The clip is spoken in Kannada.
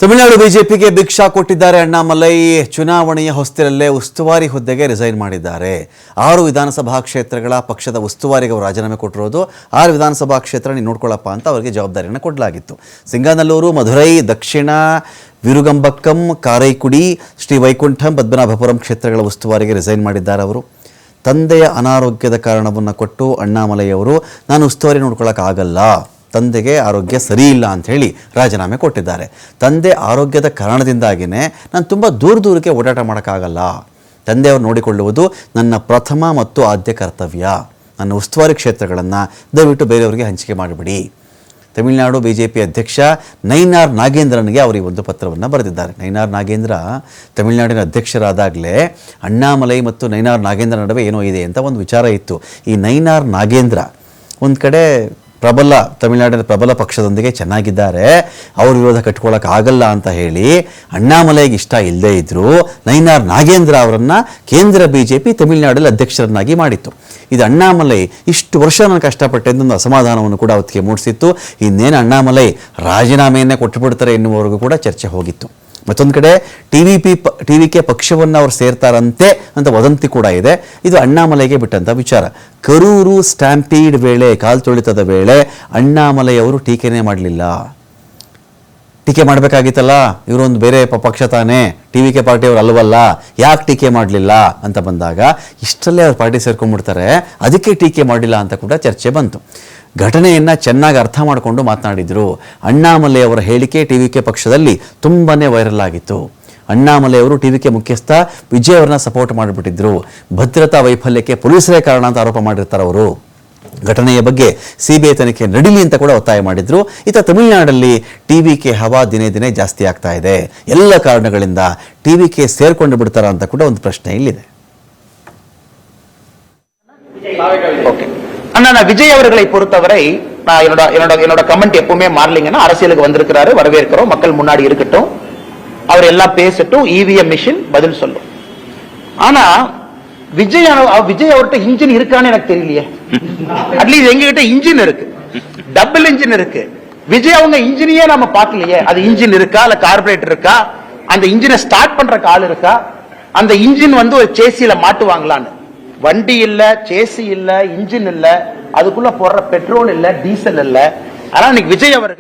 ತಮಿಳುನಾಡು ಬಿಜೆಪಿಗೆ ಬಿಗ್ ಶಾಕ್ ಕೊಟ್ಟಿದ್ದಾರೆ ಅಣ್ಣಾಮಲೈ. ಚುನಾವಣೆಯ ಹೊಸ್ತಿಲಲ್ಲೇ ಉಸ್ತುವಾರಿ ಹುದ್ದೆಗೆ ರಿಸೈನ್ ಮಾಡಿದ್ದಾರೆ. 6 ವಿಧಾನಸಭಾ ಕ್ಷೇತ್ರಗಳ ಪಕ್ಷದ ಉಸ್ತುವಾರಿಗೆ ಅವರು ರಾಜೀನಾಮೆ ಕೊಟ್ಟಿರೋದು. 6 ವಿಧಾನಸಭಾ ಕ್ಷೇತ್ರ ನೀವು ನೋಡ್ಕೊಳ್ಳಪ್ಪ ಅಂತ ಅವರಿಗೆ ಜವಾಬ್ದಾರಿಯನ್ನು ಕೊಡಲಾಗಿತ್ತು. ಸಿಂಗಾನಲ್ಲೂರು, ಮಧುರೈ, ದಕ್ಷಿಣ ವಿರುಗಂಬಕ್ಕಂ, ಕಾರೈಕುಡಿ, ಶ್ರೀ ವೈಕುಂಠಂ, ಪದ್ಮನಾಭಪುರಂ ಕ್ಷೇತ್ರಗಳ ಉಸ್ತುವಾರಿಗೆ ರಿಸೈನ್ ಮಾಡಿದ್ದಾರೆ ಅವರು. ತಂದೆಯ ಅನಾರೋಗ್ಯದ ಕಾರಣವನ್ನು ಕೊಟ್ಟು ಅಣ್ಣಾಮಲೈ ಅವರು ನಾನು ಉಸ್ತುವಾರಿ ನೋಡ್ಕೊಳ್ಳೋಕ್ಕಾಗಲ್ಲ, ತಂದೆಗೆ ಆರೋಗ್ಯ ಸರಿ ಇಲ್ಲ ಅಂತ ಹೇಳಿ ರಾಜೀನಾಮೆ ಕೊಟ್ಟಿದ್ದಾರೆ. ತಂದೆ ಆರೋಗ್ಯದ ಕಾರಣದಿಂದಾಗಿಯೇ ನಾನು ತುಂಬ ದೂರಕ್ಕೆ ಓಡಾಟ ಮಾಡೋಕ್ಕಾಗಲ್ಲ. ತಂದೆಯವರು ನೋಡಿಕೊಳ್ಳುವುದು ನನ್ನ ಪ್ರಥಮ ಮತ್ತು ಆದ್ಯ ಕರ್ತವ್ಯ. ನನ್ನ ಉಸ್ತುವಾರಿ ಕ್ಷೇತ್ರಗಳನ್ನು ದಯವಿಟ್ಟು ಬೇರೆಯವರಿಗೆ ಹಂಚಿಕೆ ಮಾಡಿಬಿಡಿ. ತಮಿಳುನಾಡು ಬಿಜೆಪಿ ಅಧ್ಯಕ್ಷ ನೈನಾರ್ ನಾಗೇಂದ್ರನಿಗೆ ಅವರು ಈ ಒಂದು ಪತ್ರವನ್ನು ಬರೆದಿದ್ದಾರೆ. ನೈನಾರ್ ನಾಗೇಂದ್ರ ತಮಿಳುನಾಡಿನ ಅಧ್ಯಕ್ಷರಾದಾಗಲೇ ಅಣ್ಣಾಮಲೈ ಮತ್ತು ನೈನಾರ್ ನಾಗೇಂದ್ರ ನಡುವೆ ಏನೋ ಇದೆ ಅಂತ ಒಂದು ವಿಚಾರ ಇತ್ತು. ಈ ನೈನಾರ್ ನಾಗೇಂದ್ರ ಒಂದು ಕಡೆ ತಮಿಳುನಾಡಿನ ಪ್ರಬಲ ಪಕ್ಷದೊಂದಿಗೆ ಚೆನ್ನಾಗಿದ್ದಾರೆ, ಅವ್ರ ವಿರೋಧ ಕಟ್ಕೊಳ್ಳೋಕ್ಕಾಗಲ್ಲ ಅಂತ ಹೇಳಿ ಅಣ್ಣಾಮಲೈಗೆ ಇಷ್ಟ ಇಲ್ಲದೇ ಇದ್ದರೂ ನೈನಾರ್ ನಾಗೇಂದ್ರ ಅವರನ್ನು ಕೇಂದ್ರ ಬಿಜೆಪಿ ತಮಿಳುನಾಡಲ್ಲಿ ಅಧ್ಯಕ್ಷರನ್ನಾಗಿ ಮಾಡಿತ್ತು. ಇದು ಅಣ್ಣಾಮಲೈ ಇಷ್ಟು ವರ್ಷ ನಾನು ಕಷ್ಟಪಟ್ಟೆ ಒಂದು ಅಸಮಾಧಾನವನ್ನು ಕೂಡ ಅವತ್ತಿಗೆ ಮೂಡಿಸಿತ್ತು. ಇನ್ನೇನು ಅಣ್ಣಾಮಲೈ ರಾಜೀನಾಮೆಯನ್ನೇ ಕೊಟ್ಟುಬಿಡ್ತಾರೆ ಎನ್ನುವವರೆಗೂ ಕೂಡ ಚರ್ಚೆ ಹೋಗಿತ್ತು. ಮತ್ತೊಂದು ಕಡೆ ಟಿವಿಕೆ ಪಕ್ಷವನ್ನು ಅವ್ರು ಸೇರ್ತಾರಂತೆ ಅಂತ ವದಂತಿ ಕೂಡ ಇದೆ. ಇದು ಅಣ್ಣಾಮಲೈಗೆ ಬಿಟ್ಟಂಥ ವಿಚಾರ. ಕರೂರು ಸ್ಟ್ಯಾಂಪೀಡ್ ವೇಳೆ, ಕಾಲ್ತುಳಿತದ ವೇಳೆ ಅಣ್ಣಾಮಲೈ ಅವರು ಟೀಕೆನೇ ಮಾಡಲಿಲ್ಲ. ಟೀಕೆ ಮಾಡಬೇಕಾಗಿತ್ತಲ್ಲ, ಇವರೊಂದು ಬೇರೆ ಪಕ್ಷ ತಾನೇ, ಟಿವಿಕೆ ಪಾರ್ಟಿಯವರು ಅಲ್ವಲ್ಲ, ಯಾಕೆ ಟೀಕೆ ಮಾಡಲಿಲ್ಲ ಅಂತ ಬಂದಾಗ ಇಷ್ಟಲ್ಲೇ ಅವ್ರು ಪಾರ್ಟಿ ಸೇರ್ಕೊಂಡ್ಬಿಡ್ತಾರೆ, ಅದಕ್ಕೆ ಟೀಕೆ ಮಾಡಲಿಲ್ಲ ಅಂತ ಕೂಡ ಚರ್ಚೆ ಬಂತು. ಘಟನೆಯನ್ನು ಚೆನ್ನಾಗಿ ಅರ್ಥ ಮಾಡಿಕೊಂಡು ಮಾತನಾಡಿದರು. ಅಣ್ಣಾಮಲೈ ಅವರ ಹೇಳಿಕೆ ಟಿವಿಕೆ ಪಕ್ಷದಲ್ಲಿ ತುಂಬಾ ವೈರಲ್ ಆಗಿತ್ತು. ಅಣ್ಣಾಮಲೈ ಅವರು ಟಿವಿಕೆ ಮುಖ್ಯಸ್ಥ ವಿಜಯ್ ಅವರನ್ನ ಸಪೋರ್ಟ್ ಮಾಡಿಬಿಟ್ಟಿದ್ರು. ಭದ್ರತಾ ವೈಫಲ್ಯಕ್ಕೆ ಪೊಲೀಸರೇ ಕಾರಣ ಅಂತ ಆರೋಪ ಮಾಡಿರ್ತಾರೆ ಅವರು. ಘಟನೆಯ ಬಗ್ಗೆ ಸಿಬಿಐ ತನಿಖೆ ನಡೀಲಿ ಅಂತ ಕೂಡ ಒತ್ತಾಯ ಮಾಡಿದ್ರು. ಇತ್ತ ತಮಿಳುನಾಡಲ್ಲಿ ಟಿವಿಕೆ ಹವಾ ದಿನೇ ದಿನೇ ಜಾಸ್ತಿ ಆಗ್ತಾ ಇದೆ. ಎಲ್ಲ ಕಾರಣಗಳಿಂದ ಟಿವಿಕೆ ಸೇರ್ಕೊಂಡು ಬಿಡ್ತಾರ ಅಂತ ಕೂಡ ಒಂದು ಪ್ರಶ್ನೆ ಇಲ್ಲಿದೆ. அண்ணா விஜய் அவர்களை பொறுத்தவரை நான் என்னோட கமெண்ட் எப்பவுமே மாறலிங்கன்னா, அரசியலுக்கு வந்திருக்கிறாரு, வரவேற்கிறோம், மக்கள் முன்னாடி இருக்கட்டும், அவர் எல்லாம் பேசட்டும், இவிஎம் மிஷின் பதில் சொல்லும். ஆனா விஜய் அவர்கிட்ட இன்ஜின் இருக்கான்னு எனக்கு தெரியலையே. அட்லீஸ்ட் எங்க கிட்ட இன்ஜின் இருக்கு, டபுள் இன்ஜின் இருக்கு. விஜய் அவங்க இன்ஜினையே நம்ம பார்க்கலையே. அது இன்ஜின் இருக்கா, இல்ல கார்பரேட்டர் இருக்கா, அந்த இன்ஜினை ஸ்டார்ட் பண்ற ஆள் இருக்கா, அந்த இன்ஜின் ஒரு சேசியில மாட்டுவாங்களான்னு. வண்டி இல்ல, சேசி இல்ல, இன்ஜின் இல்ல, அதுக்குள்ள போடுற பெட்ரோல் இல்ல, டீசல் இல்ல. ஆனா இன்னைக்கு விஜய் அவர்கள்